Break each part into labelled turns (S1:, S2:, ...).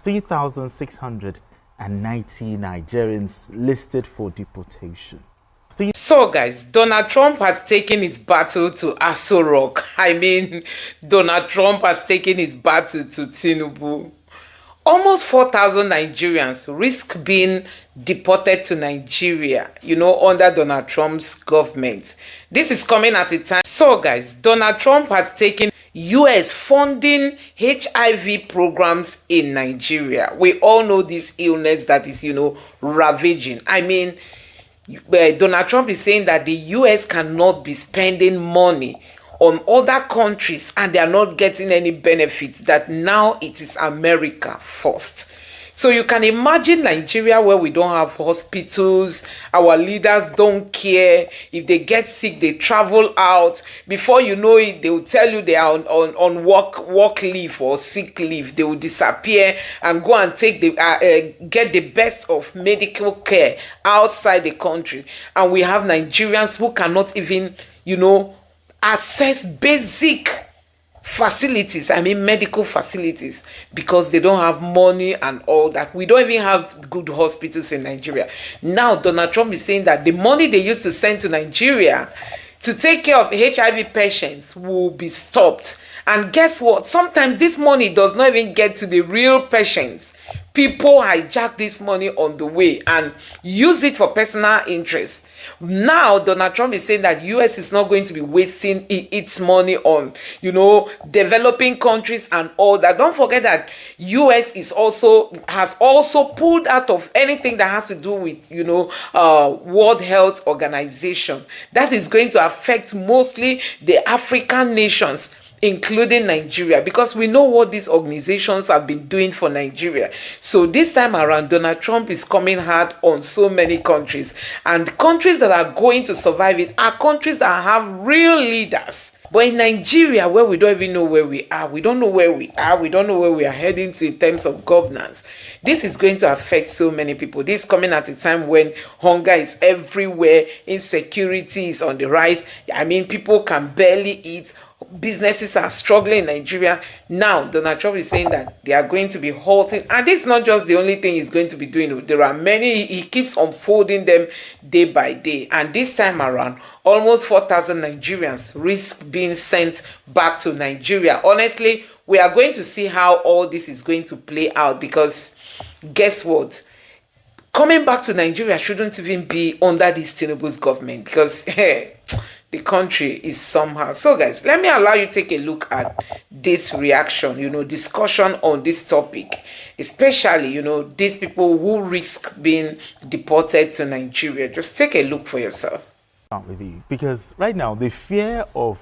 S1: 3,690 Nigerians listed for deportation.
S2: So guys, Donald Trump has taken his battle to Aso Rock. Donald Trump has taken his battle to Tinubu. Almost 4,000 Nigerians risk being deported to Nigeria, under Donald Trump's government. This is coming at a time. So guys, Donald Trump has taken US funding HIV programs in Nigeria. We all know this illness that is, ravaging. Donald Trump is saying that the US cannot be spending money on other countries and they are not getting any benefits, that now it is America first. So you can imagine Nigeria, where we don't have hospitals, our leaders don't care. If they get sick, they travel out. Before you know it, they will tell you they are on work leave or sick leave. They will disappear and go and take get the best of medical care outside the country. And we have Nigerians who cannot even, access basic facilities, medical facilities, because they don't have money and all that. We don't even have good hospitals in Nigeria. Now Donald Trump is saying that the money they used to send to Nigeria to take care of HIV patients will be stopped. And guess what? Sometimes this money does not even get to the real patients. People hijack this money on the way and use it for personal interest. Now Donald Trump is saying that US is not going to be wasting its money on, developing countries and all that. Don't forget that US has also pulled out of anything that has to do with, World Health Organization. That is going to affect mostly the African nations, including Nigeria, because we know what these organizations have been doing for Nigeria. So this time around, Donald Trump is coming hard on so many countries, and countries that are going to survive it are countries that have real leaders. But in Nigeria, where we don't even know where we are, we don't know where we are, we don't know where we are heading to in terms of governance, this is going to affect so many people. This is coming at a time when hunger is everywhere, insecurity is on the rise. People can barely eat. Businesses are struggling in Nigeria. Now Donald Trump is saying that they are going to be halting, and this is not just the only thing he's going to be doing. There are many. He keeps unfolding them day by day, and this time around almost 4,000 Nigerians risk being sent back to Nigeria. Honestly, we are going to see how all this is going to play out, because guess what? Coming back to Nigeria shouldn't even be under this Tinubu's government, because the country is somehow. So guys, let me allow you to take a look at this reaction, discussion on this topic, especially, these people who risk being deported to Nigeria. Just take a look for yourself.
S1: With you, because right now the fear of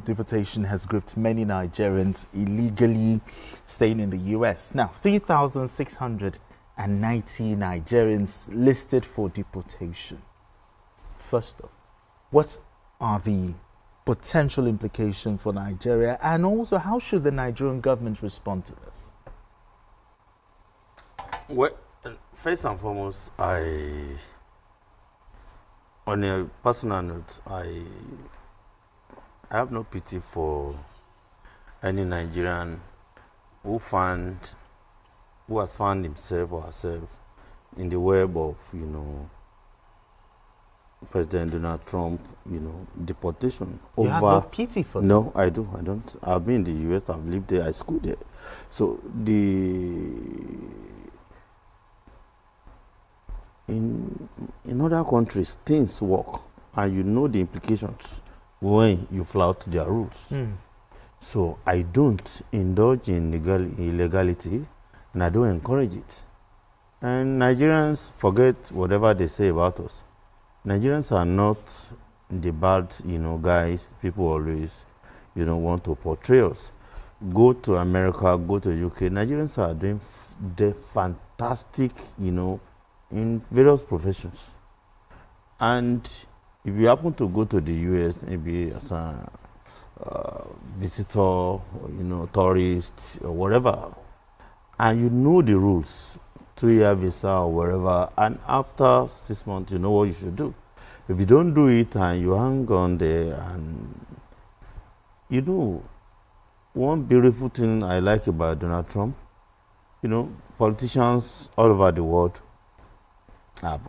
S1: deportation has gripped many Nigerians illegally staying in the US. Now 3,690 Nigerians listed for deportation. First off, what are the potential implications for Nigeria, and also how should the Nigerian government respond to this?
S3: Well, first and foremost, on a personal note, I have no pity for any Nigerian who has found himself or herself in the web of, President Donald Trump, deportation.
S1: You have no pity for them?
S3: No, I don't. I've been in the US, I've lived there, I schooled there. So in other countries, things work, and you know the implications when you flout their rules. So I don't indulge in illegality, and I don't encourage it. And Nigerians, forget whatever they say about us. Nigerians are not the bad, guys people always, want to portray us. Go to America, go to UK. Nigerians are doing fantastic, in various professions. And if you happen to go to the US, maybe as a visitor, or, tourist, or whatever, and you know the rules, 2-year visa or wherever, and after 6 months, you know what you should do. If you don't do it and you hang on there, and one beautiful thing I like about Donald Trump politicians all over the world have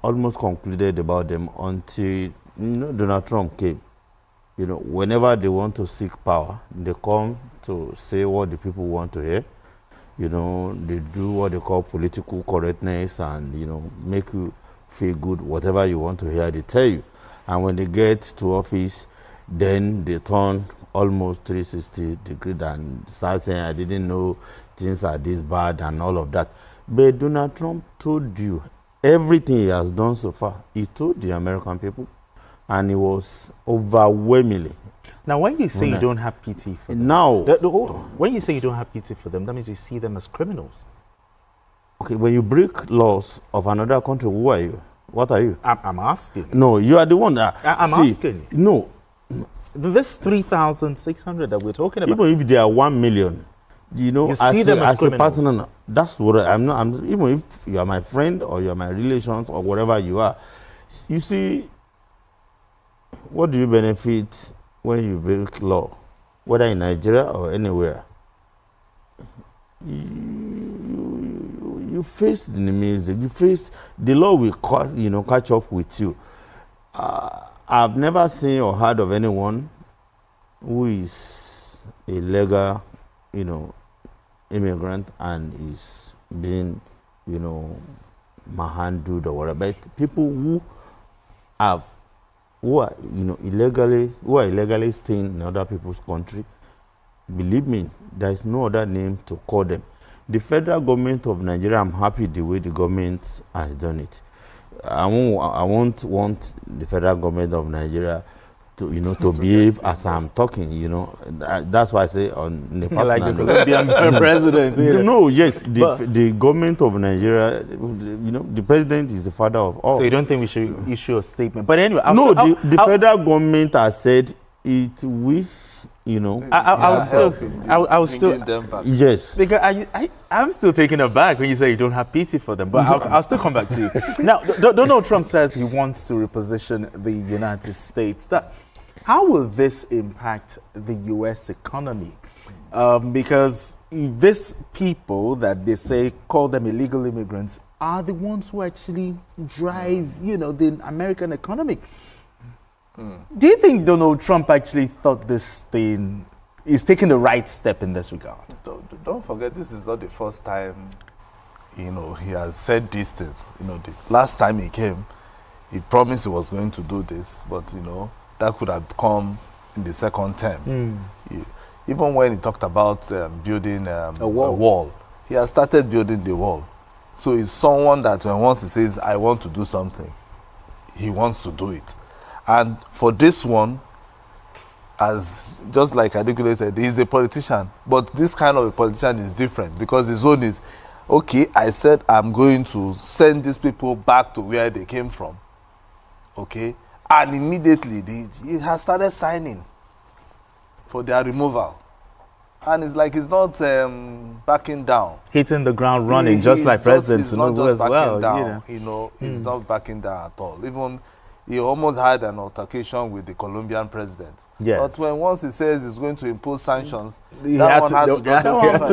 S3: almost concluded about them until Donald Trump came. Whenever they want to seek power, they come to say what the people want to hear. They do what they call political correctness and, make you feel good, whatever you want to hear, they tell you. And when they get to office, then they turn almost 360 degrees and start saying, I didn't know things are this bad and all of that. But Donald Trump told you everything he has done so far. He told the American people, and it was overwhelmingly.
S1: Now, when you say you don't have pity for them, when you say you don't have pity for them, that means you see them as criminals.
S3: Okay, when you break laws of another country, who are you? What are you?
S1: I'm asking.
S3: No, you are the one that...
S1: I'm asking.
S3: No.
S1: This 3,600 that we're talking about.
S3: Even if they are 1 million,
S1: you see them as criminals.
S3: A partner, that's what I'm not. Even if you are my friend or you are my relations or whatever you are, you see, what do you benefit when you break law, whether in Nigeria or anywhere? You face the music. You face the law will catch up with you. I've never seen or heard of anyone who is a legal, immigrant and is being, manhandled or whatever. But people who are illegally staying in other people's country, believe me, there is no other name to call them. The federal government of Nigeria, I'm happy the way the government has done it. I won't want the federal government of Nigeria to to behave as I'm talking. That's why I say on the personal.
S1: Like the Colombian president.
S3: No, yes, the government of Nigeria. The president is the father of all.
S1: So you don't think we should issue a statement? But anyway,
S3: the federal government has said it wish.
S1: I'll still
S4: them back.
S3: Yes,
S1: because I'm still taken aback when you say you don't have pity for them, but I'll still come back to you. Now, Donald Trump says he wants to reposition the United States. How will this impact the U.S. economy? Because these people that they say call them illegal immigrants are the ones who actually drive, the American economy. Do you think Donald Trump actually thought this thing is taking the right step in this regard?
S4: Don't forget, this is not the first time, he has said these things. The last time he came, he promised he was going to do this, but, that could have come in the second term. Even when he talked about building a wall, he has started building the wall. So he's someone that once he says, I want to do something, he wants to do it. And for this one, as just like Adekunle said, he's a politician. But this kind of a politician is different because his own is, okay, I said I'm going to send these people back to where they came from. Okay? And immediately, he has started signing for their removal. And it's like he's not backing down.
S1: Hitting the ground running, just like President Tinubu as well.
S4: He's not backing down at all. Even he almost had an altercation with the Colombian president.
S1: Yes.
S4: But once he says he's going to impose sanctions,
S1: he had to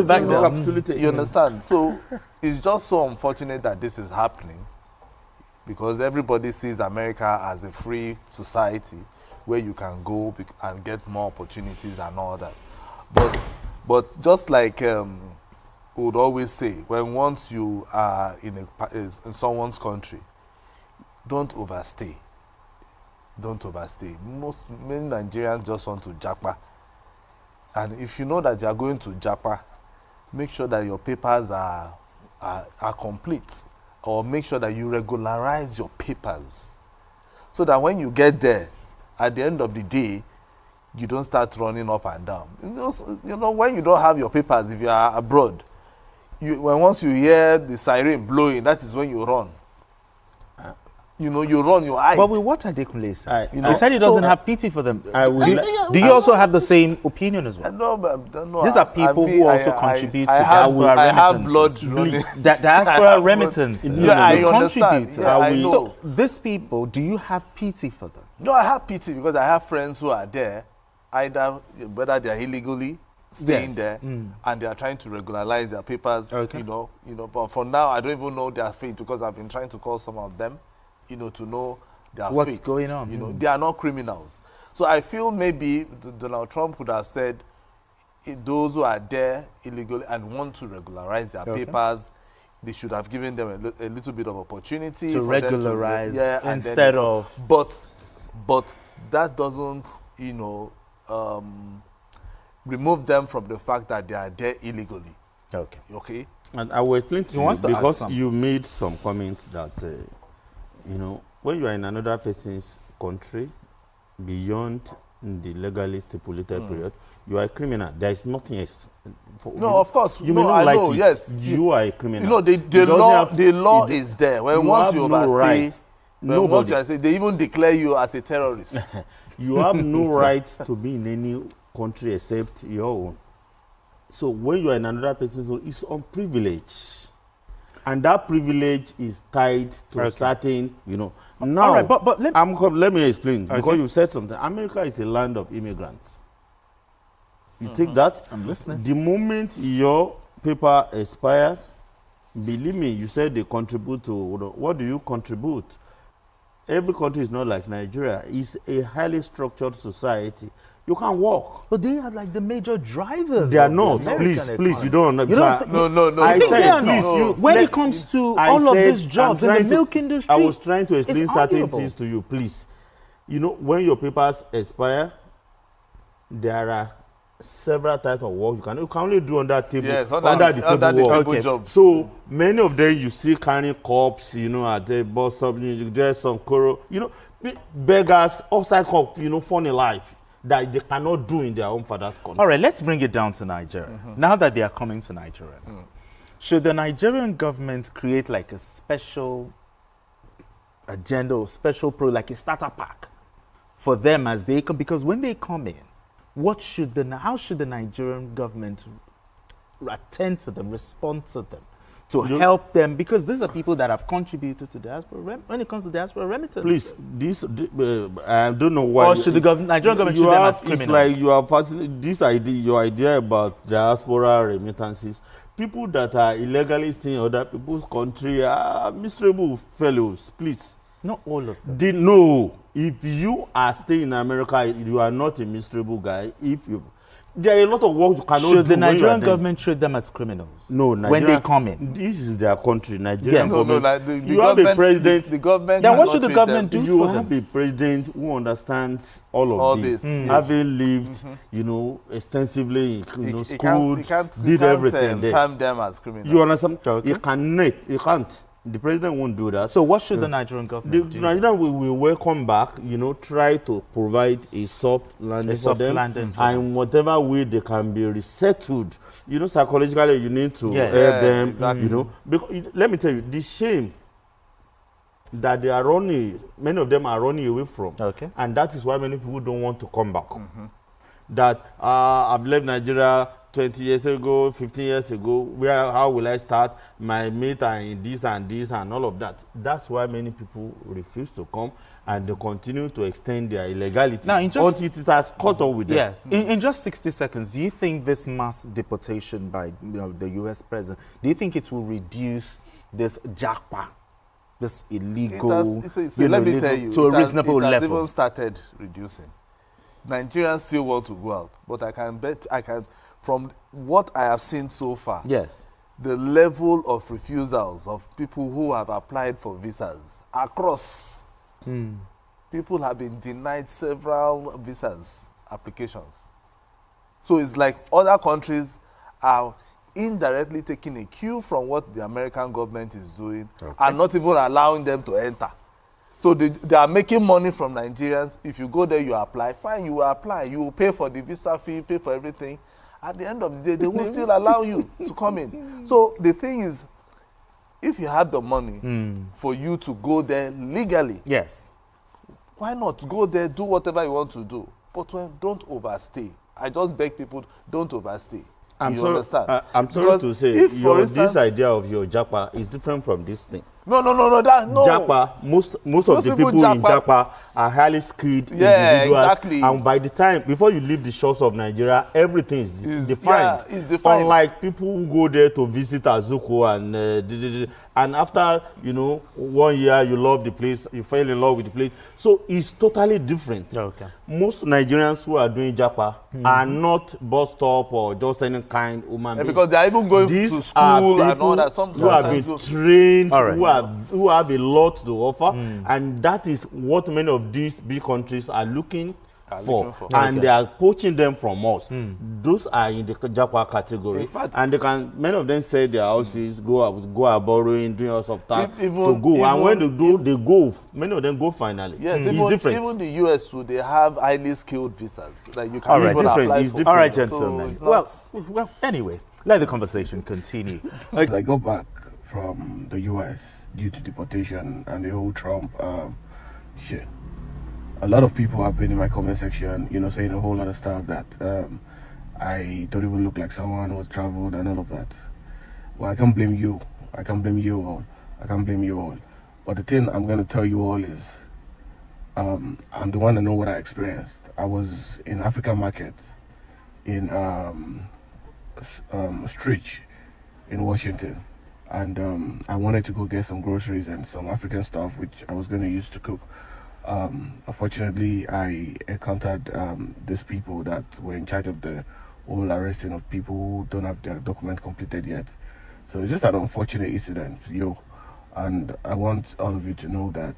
S1: back down.
S4: You understand? So it's just so unfortunate that this is happening because everybody sees America as a free society where you can go and get more opportunities and all that. But just like we would always say, when once you are in someone's country, don't overstay. Don't overstay. Many Nigerians just want to japa. And if you know that you are going to japa, make sure that your papers are complete. Or make sure that you regularize your papers. So that when you get there, at the end of the day, you don't start running up and down. When you don't have your papers, if you are abroad, once you hear the siren blowing, that is when you run. You run your eye.
S1: But with what Adekunle said, he said he doesn't have pity for them. Do you also have the same opinion as well?
S4: No,
S1: these are people who also contribute to
S4: diaspora
S1: remittances.
S4: I have blood running.
S1: Diaspora remittance.
S4: I understand.
S1: So these people, do you have pity for them?
S4: No, I have pity because I have friends who are there, whether they are illegally staying there, and they are trying to regularize their papers.
S1: Okay.
S4: You know. But for now, I don't even know their fate because I've been trying to call some of them, to know their fate.
S1: What's going on?
S4: They are not criminals. So I feel maybe Donald Trump would have said, those who are there illegally and want to regularize their papers, they should have given them a little bit of opportunity
S1: to
S4: for
S1: regularize
S4: them to,
S1: instead of.
S4: But that doesn't, remove them from the fact that they are there illegally.
S1: Okay.
S4: Okay.
S3: And I will explain to you because you made some comments that, when you are in another person's country, beyond the legally stipulated period, you are a criminal. There is nothing else.
S4: No, of course.
S3: You may not like it.
S4: Yes.
S3: You are a criminal.
S4: The law is there. When once you overstay, they even declare you as a terrorist.
S3: You have no right to be in any country except your own. So when you are in another person's zone, it's on privilege. And that privilege is tied to certain, Now,
S1: all right, but
S3: let me explain, because you said something. America is a land of immigrants. You take that?
S1: I'm listening.
S3: The moment your paper expires, believe me, you said they contribute to, what do you contribute? Every country is not like Nigeria. It's a highly structured society. You can walk.
S1: But they are like the major drivers.
S3: They are not. Please, you don't understand.
S4: No.
S1: I think they are
S3: please,
S1: not. When it comes to all of these jobs in the milk industry,
S3: I was trying to explain certain
S1: arguable.
S3: things to you, please. When your papers expire, there are several types of work you can only do on that table.
S4: Yes,
S3: under the table
S4: jobs.
S3: So many of them you see carrying cups, at the bus stop, you dress some koro, beggars, all types of, funny life that they cannot do in their own father's country.
S1: All right, let's bring it down to Nigeria. Now that they are coming to Nigeria, should the Nigerian government create like a special agenda or special like a starter pack for them as they come? Because when they come in, how should the Nigerian government attend to them, respond to them, to help them? Because these are people that have contributed to diaspora when it comes to diaspora remittances.
S3: Please, I don't know why.
S1: Or should the Nigerian government treat them as criminals?
S3: It's like you are fascinated. This idea, your idea about diaspora remittances, people that are illegally staying in other people's country are miserable fellows. Please.
S1: Not all of them.
S3: No. If you are staying in America, you are not a miserable guy. There are a lot of work you cannot do.
S1: Should the Nigerian government treat them as criminals?
S3: No,
S1: when they come in.
S3: This is their country, Nigerian government.
S4: You have a president. The government.
S1: Then what should the government do for them?
S3: You have a president who understands all of this. Having lived, extensively, schooled, did everything there.
S4: Term them as criminals.
S3: You understand?
S1: Okay.
S3: He can't. The president won't do that.
S1: So what should the Nigerian government do?
S3: The Nigerian will welcome back, try to provide a soft landing for them. And whatever way they can be resettled. Psychologically, you need to help them. Exactly. Because, let me tell you, the shame that they are many of them are running away from.
S1: Okay.
S3: And that is why many people don't want to come back. That I've left Nigeria 20 years ago, 15 years ago, how will I start? My mate are in this and all of that. That's why many people refuse to come and they continue to extend their illegality until it has caught up with them.
S1: Yes. In just 60 seconds, do you think this mass deportation by the U.S. president, do you think it will reduce this japa, this illegal,
S4: let me tell you,
S1: to a reasonable level?
S4: It has even started reducing. Nigerians still want to go out, but I can from what I have seen so far,
S1: yes,
S4: the level of refusals of people who have applied for visas across, people have been denied several visas applications. So it's like other countries are indirectly taking a cue from what the American government is doing and not even allowing them to enter. So they are making money from Nigerians. If you go there, you apply. Fine, you will apply. You will pay for the visa fee, pay for everything. At the end of the day, they will still allow you to come in. So the thing is, if you have the money for you to go there legally,
S1: yes,
S4: why not go there, do whatever you want to do? But don't overstay. I just beg people, don't overstay.
S3: I'm
S4: understand?
S3: I'm sorry to say, this idea of your japa is different from this thing.
S4: No.
S3: Japa, most of the people in Japa are highly skilled individuals.
S4: Exactly.
S3: And by the time, before you leave the shores of Nigeria, everything is defined.
S4: Yeah, it's defined.
S3: Unlike people who go there to visit Azuko and after, 1 year, you love the place, you fell in love with the place. So it's totally different.
S1: Okay.
S3: Most Nigerians who are doing Japa are not bus stop or just any kind human beings.
S4: Because they are even going to school and all that.
S3: Who have been trained, who have a lot to offer, and that is what many of these big countries are looking for. And they are poaching them from us. Those are in the Japa category. Fact, and many of them say their houses go out borrowing, doing all sorts of stuff to go. And when they go, many of them go finally.
S4: Yes,
S3: it's different.
S4: Even the US too, they have highly skilled visas that you can even apply for.
S1: All right, gentlemen. So well, anyway, let the conversation continue.
S5: I go back from the US due to deportation and the whole Trump shit. A lot of people have been in my comment section, saying a whole lot of stuff that I don't even look like someone who has traveled and all of that. Well, I can't blame you. I can't blame you all. I can't blame you all. But the thing I'm going to tell you all is, I'm the one that know what I experienced. I was in African market in Stretch in Washington. And I wanted to go get some groceries and some African stuff, which I was going to use to cook. Unfortunately, I encountered these people that were in charge of the whole arresting of people who don't have their document completed yet. So it's just an unfortunate incident, and I want all of you to know that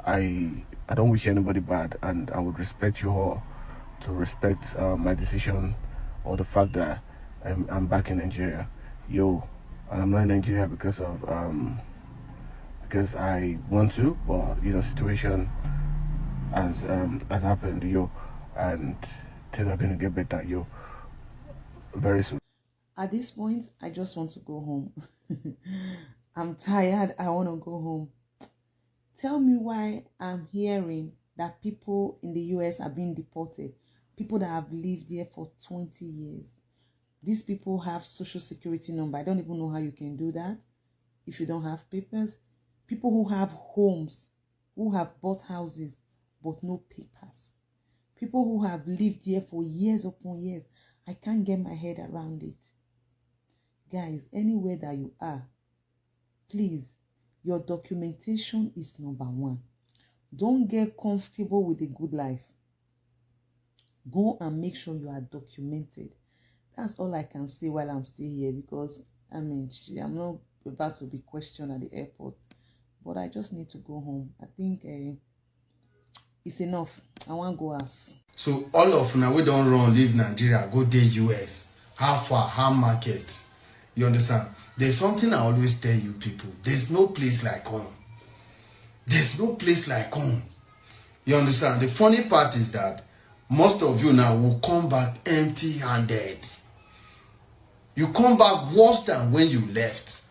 S5: I don't wish anybody bad, and I would respect you all to respect my decision or the fact that I'm back in Nigeria, and I'm not in Nigeria because I want to, but situation has happened, and things are gonna get better, very soon.
S6: At this point, I just want to go home. I'm tired. I want to go home. Tell me why I'm hearing that people in the US are being deported. People that have lived here for 20 years. These people have social security number. I don't even know how you can do that if you don't have papers. People who have homes, who have bought houses, but no papers. People who have lived here for years upon years. I can't get my head around it. Guys, anywhere that you are, please, your documentation is number one. Don't get comfortable with a good life. Go and make sure you are documented. That's all I can say while I'm still here, because, I'm not about to be questioned at the airport. But I just need to go home. I think it's enough. I want to go house.
S7: So all of now we don't run, leave Nigeria, go to US. How far, how market? You understand? There's something I always tell you people. There's no place like home. There's no place like home. You understand? The funny part is that most of you now will come back empty-handed. You come back worse than when you left.